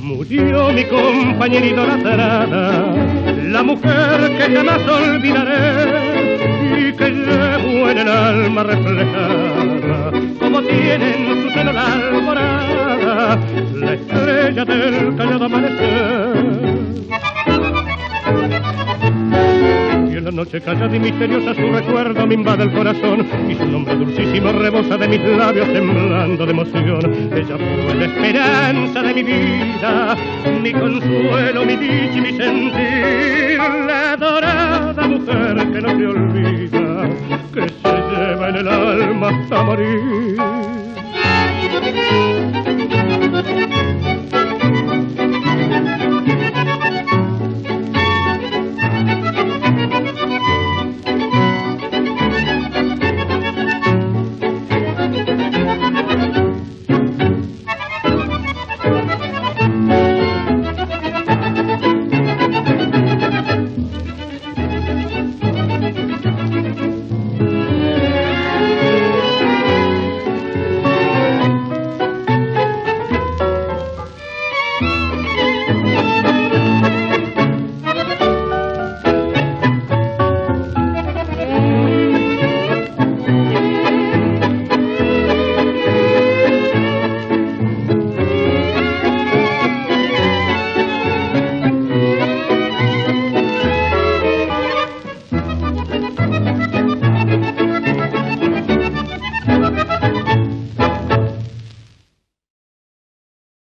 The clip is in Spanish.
Murió mi compañera idolatrada, la mujer que jamás olvidaré y que llevo en el alma reflejada, como tiene en su seno la alborada, la estrella del callado amanecer. Y en la noche callada y misteriosa su recuerdo me invade el corazón y su nombre dulcísimo rebosa de mis labios temblando de emoción. Ella fue la esperanza de mi vida, mi consuelo, mi dicha y mi sentir, la adorada mujer que no se olvida, que se lleva en el alma hasta morir.